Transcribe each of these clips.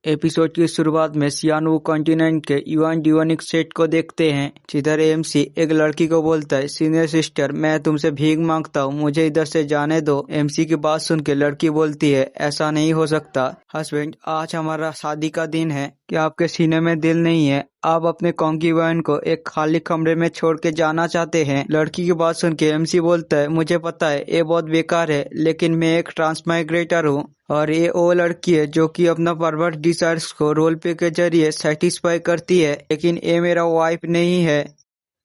Episode की शुरुआत में सियानवू कॉन्टिनेंट के युआन डिवोनिक सेट को देखते हैं, जिधर एमसी एक लड़की को बोलता है, सीनियर सिस्टर मैं तुमसे भीख मांगता हूँ, मुझे इधर से जाने दो। एमसी की बात सुन के लड़की बोलती है, ऐसा नहीं हो सकता हस्बैंड, आज हमारा शादी का दिन है, क्या आपके सीने में दिल नहीं है? आप अपने कॉन्क्यूबाइन को एक खाली कमरे में छोड़ के जाना चाहते हैं। लड़की की बात सुन के एमसी बोलता है, मुझे पता है ये बहुत बेकार है, लेकिन मैं एक ट्रांसमाइग्रेटर हूँ और ये वो लड़की है जो कि अपना परवर्ट डिजायर्स को रोल प्ले के जरिए सेटिस्फाई करती है, लेकिन ये मेरा वाइफ नहीं है।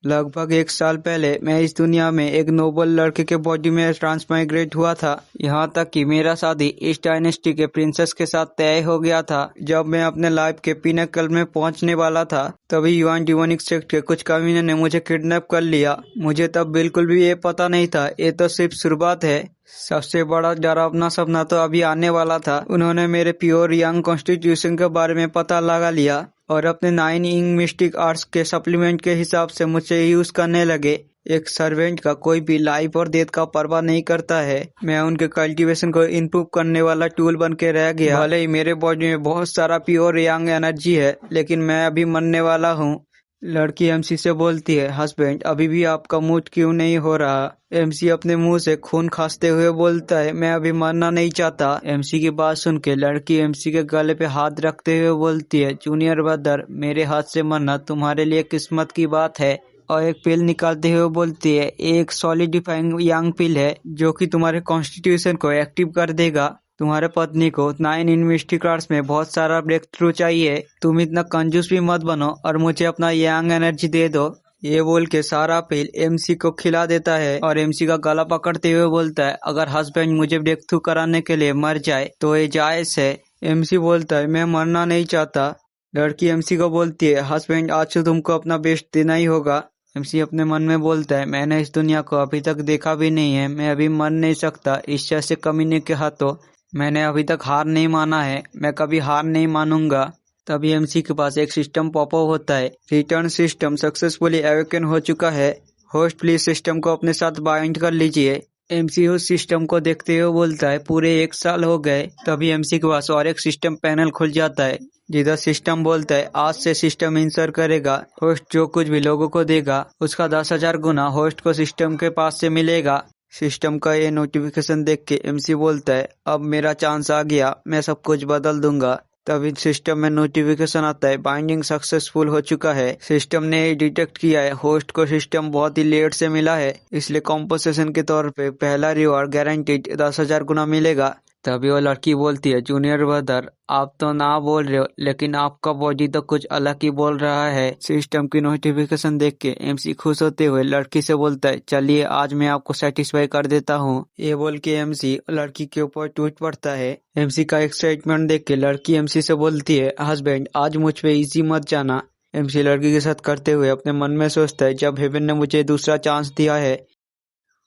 लगभग 1 साल पहले मैं इस दुनिया में एक नोबल लड़के के बॉडी में ट्रांसमाइग्रेट हुआ था। यहाँ तक कि मेरा शादी इस डायनेस्टी के प्रिंसेस के साथ तय हो गया था। जब मैं अपने लाइफ के पिनकल में पहुँचने वाला था, तभी युआन डिवोनिक सेक्ट के कुछ कमीने ने मुझे किडनैप कर लिया। मुझे तब बिल्कुल भी ये पता नहीं था, ये तो सिर्फ शुरुआत है, सबसे बड़ा डरावना सपना तो अभी आने वाला था। उन्होंने मेरे प्योर यंग कॉन्स्टिट्यूशन के बारे में पता लगा लिया और अपने 9 इंग मिस्टिक आर्ट्स के सप्लीमेंट के हिसाब से मुझसे यूज करने लगे। एक सर्वेंट का कोई भी लाइफ और डेथ का परवाह नहीं करता है। मैं उनके कल्टीवेशन को इम्प्रूव करने वाला टूल बन के रह गया। भले ही मेरे बॉडी में बहुत सारा प्योर यंग एनर्जी है, लेकिन मैं अभी मरने वाला हूँ। लड़की एमसी से बोलती है, हस्बैंड अभी भी आपका मूड क्यों नहीं हो रहा? एमसी अपने मुंह से खून खांसते हुए बोलता है, मैं अभी मरना नहीं चाहता। एमसी की बात सुन के लड़की एमसी के गले पे हाथ रखते हुए बोलती है, जूनियर ब्रदर मेरे हाथ से मरना तुम्हारे लिए किस्मत की बात है। और एक पिल निकालते हुए बोलती है, एक सॉलिडिफाइंग यंग पिल है जो कि तुम्हारे कॉन्स्टिट्यूशन को एक्टिव कर देगा। तुम्हारे पत्नी को 9 इन्वेस्टिक आर्ट्स में बहुत सारा ब्रेक थ्रू चाहिए, तुम इतना कंजूस भी मत बनो और मुझे अपना यंग एनर्जी दे दो। ये बोल के सारा पिल एमसी को खिला देता है और एमसी का गला पकड़ते हुए बोलता है, अगर हस्बैंड मुझे ब्रेक थ्रू कराने के लिए मर जाए तो ये जायज है। एमसी बोलता है, मैं मरना नहीं चाहता। लड़की एमसी को बोलती है, हस्बैंड आज तो तुमको अपना बेस्ट देना ही होगा। एमसी अपने मन में बोलता है, मैंने इस दुनिया को अभी तक देखा भी नहीं है, मैं अभी मर नहीं सकता इस जैसे कमीने के हाथों। मैंने अभी तक हार नहीं माना है, मैं कभी हार नहीं मानूंगा। तभी एमसी के पास एक सिस्टम पॉपअप होता है, रिटर्न सिस्टम सक्सेसफुली अवेकन हो चुका है, होस्ट प्लीज सिस्टम को अपने साथ बाइंड कर लीजिए। एमसी उस सिस्टम को देखते हुए बोलता है, पूरे 1 साल हो गए। तभी एमसी के पास और एक सिस्टम पैनल खुल जाता है, जिधर सिस्टम बोलता है, आज से सिस्टम इंसर्ट करेगा, होस्ट जो कुछ भी लोगों को देगा उसका 10,000 गुना होस्ट को सिस्टम के पास से मिलेगा। सिस्टम का ये नोटिफिकेशन देख के एमसी बोलता है, अब मेरा चांस आ गया, मैं सब कुछ बदल दूंगा। तभी सिस्टम में नोटिफिकेशन आता है, बाइंडिंग सक्सेसफुल हो चुका है। सिस्टम ने डिटेक्ट किया है होस्ट को सिस्टम बहुत ही लेट से मिला है, इसलिए कॉम्पोसेशन के तौर पे पहला रिवॉर्ड गारंटीड 10,000 गुना मिलेगा। तभी वो लड़की बोलती है, जूनियर ब्रदर आप तो ना बोल रहे हो, लेकिन आपका बॉडी तो कुछ अलग ही बोल रहा है। सिस्टम की नोटिफिकेशन देख के एमसी खुश होते हुए लड़की से बोलता है, चलिए आज मैं आपको सेटिस्फाई कर देता हूँ। ये बोल के एमसी लड़की के ऊपर टूट पड़ता है। एमसी का एक्साइटमेंट देख के लड़की एमसी से बोलती है, हस्बैंड आज मुझ पे इजी मत जाना। एमसी लड़की के साथ करते हुए अपने मन में सोचता है, जब हेवन ने मुझे दूसरा चांस दिया है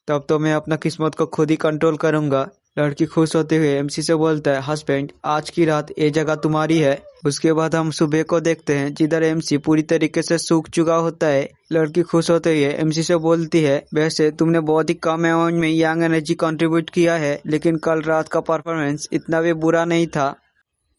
तब तो मैं अपना किस्मत को खुद ही कंट्रोल करूंगा। लड़की खुश होते हुए एमसी से बोलता है, हस्बैंड आज की रात ये जगह तुम्हारी है। उसके बाद हम सुबह को देखते हैं, जिधर एमसी पूरी तरीके से सूख चुका होता है। लड़की खुश होते हुए एमसी से बोलती है, वैसे तुमने बहुत ही कम अमाउंट में यंग एनर्जी कंट्रीब्यूट किया है, लेकिन कल रात का परफॉर्मेंस इतना भी बुरा नहीं था।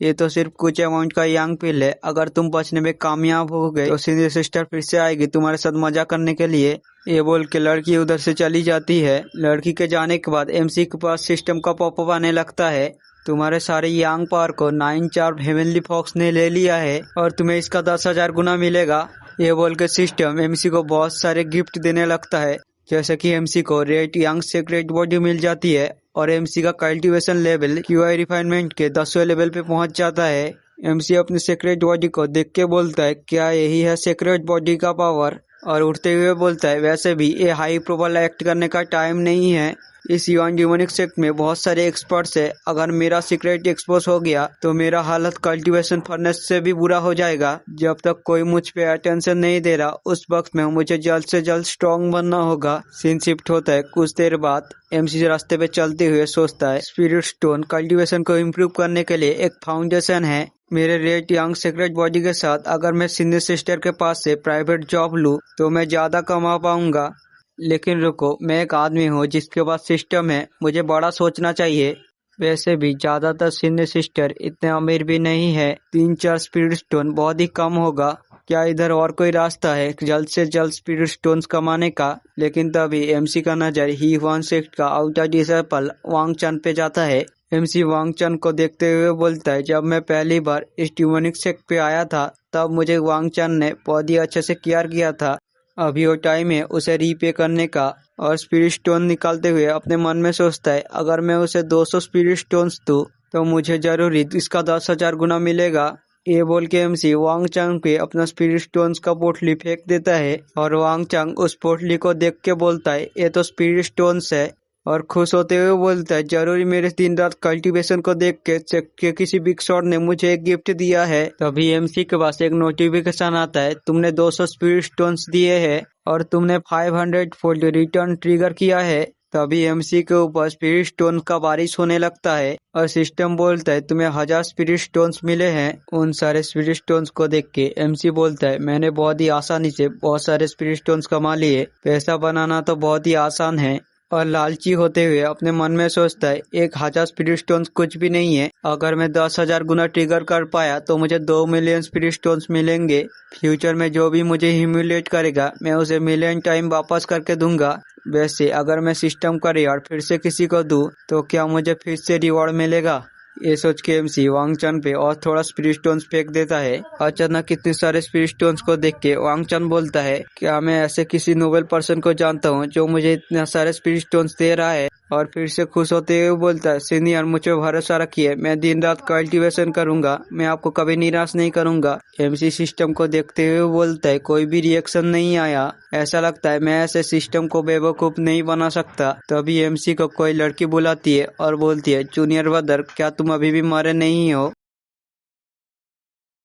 ये तो सिर्फ कुछ अमाउंट का यंग पिल है, अगर तुम बचने में कामयाब हो गए तो सीनियर सिस्टर फिर से आएगी तुम्हारे साथ मजा करने के लिए। ये बोल के लड़की उधर से चली जाती है। लड़की के जाने के बाद एमसी के पास सिस्टम का पॉपअप आने लगता है, तुम्हारे सारे यंग पावर को 9 चार्ट हेवनली फॉक्स ने ले लिया है और तुम्हें इसका 10,000 गुना मिलेगा। ये बोल के सिस्टम एमसी को बहुत सारे गिफ्ट देने लगता है, जैसे कि एमसी को रेट यंग सीक्रेट बॉडी मिल जाती है और एमसी का कल्टीवेशन लेवल क्यूआई रिफाइनमेंट के 10वें लेवल पे पहुंच जाता है। एमसी अपने सीक्रेट बॉडी को देख के बोलता है, क्या यही है सीक्रेट बॉडी का पावर? और उठते हुए बोलता है, वैसे भी ये हाई प्रोफाइल एक्ट करने का टाइम नहीं है। इस युआन डिमोनिक सेक्ट में बहुत सारे एक्सपर्ट्स है, अगर मेरा सीक्रेट एक्सपोज हो गया तो मेरा हालत कल्टीवेशन फर्नेस से भी बुरा हो जाएगा। जब तक कोई मुझ पे अटेंशन नहीं दे रहा, उस वक्त में मुझे जल्द से जल्द स्ट्रॉन्ग बनना होगा। सीन शिफ्ट होता है कुछ देर बाद। एमसी रास्ते पे चलते हुए सोचता है, स्पिरिट स्टोन कल्टीवेशन को इम्प्रूव करने के लिए एक फाउंडेशन है। मेरे रेट यंग सीक्रेट बॉडी के साथ अगर मैं सीनियर सिस्टर के पास से प्राइवेट जॉब लूँ तो मैं ज्यादा कमा पाऊंगा। लेकिन रुको, मैं एक आदमी हूँ जिसके पास सिस्टम है, मुझे बड़ा सोचना चाहिए। वैसे भी ज्यादातर सीनियर सिस्टर इतने अमीर भी नहीं है, 3-4 स्पीड स्टोन बहुत ही कम होगा। क्या इधर और कोई रास्ता है जल्द से जल्द स्पीड स्टोन्स कमाने का? लेकिन तभी एमसी का नजर ही ह्वान सेक्ट का आउटर डिसेबल वांग चन पे जाता है। एमसी वांग चन को देखते हुए बोलता है, जब मैं पहली बार इस ट्यूनिक सेक्ट पे आया था तब मुझे वांग चन ने बहुत ही अच्छे से केयर किया था। अभी वो टाइम है उसे रीपे करने का। और स्पिरिट स्टोन निकालते हुए अपने मन में सोचता है, अगर मैं उसे 200 स्पिरिट स्टोन्स दूं तो मुझे जरूर इसका 10,000 गुना मिलेगा। ये बोल के एमसी वांग चंग पे अपना स्पिरिट स्टोन्स का पोटली फेंक देता है और वांग चंग उस पोटली को देख के बोलता है, ये तो स्पिरिट स्टोन्स है। और खुश होते हुए बोलता है, जरूरी मेरे दिन रात कल्टीवेशन को देख के किसी बिग शॉट ने मुझे एक गिफ्ट दिया है। तभी एमसी के पास एक नोटिफिकेशन आता है, तुमने 200 स्पिरिट स्टोन्स दिए हैं और तुमने 500 फोल्ड रिटर्न ट्रिगर किया है। तभी एमसी के ऊपर स्पिरिट स्टोन का बारिश होने लगता है और सिस्टम बोलता है, तुम्हें 1000 स्पिरिट स्टोन्स मिले हैं। उन सारे स्पिरिट स्टोन्स को देख के एमसी बोलता है, मैंने बहुत ही आसानी से बहुत सारे स्पिरिट स्टोन्स कमा लिए, पैसा बनाना तो बहुत ही आसान है। और लालची होते हुए अपने मन में सोचता है, 1000 स्पिरिट स्टोन्स कुछ भी नहीं है, अगर मैं 10,000 गुना ट्रिगर कर पाया तो मुझे 2 मिलियन स्पिरिट स्टोन्स मिलेंगे। फ्यूचर में जो भी मुझे ह्यूमिलेट करेगा मैं उसे मिलियन टाइम वापस करके दूंगा। वैसे अगर मैं सिस्टम का रिवॉर्ड फिर से किसी को दूं तो क्या मुझे फिर से रिवॉर्ड मिलेगा? ये सोच के एमसी वांग चन पे और थोड़ा स्पिरिट स्टोन्स फेंक देता है। अचानक इतने सारे स्पिरिट स्टोन्स को देख के वांग चन बोलता है, क्या मैं ऐसे किसी नोबल पर्सन को जानता हूँ जो मुझे इतने सारे स्पिरिट स्टोन्स दे रहा है? और फिर से खुश होते हुए बोलता है, सीनियर मुझे भरोसा रखिए, मैं दिन रात कल्टीवेशन करूंगा, मैं आपको कभी निराश नहीं करूंगा। एमसी सिस्टम को देखते हुए बोलता है, कोई भी रिएक्शन नहीं आया, ऐसा लगता है मैं ऐसे सिस्टम को बेवकूफ नहीं बना सकता। तभी एमसी को कोई लड़की बुलाती है और बोलती है, जूनियर ब्रदर क्या तुम अभी भी मरे नहीं हो?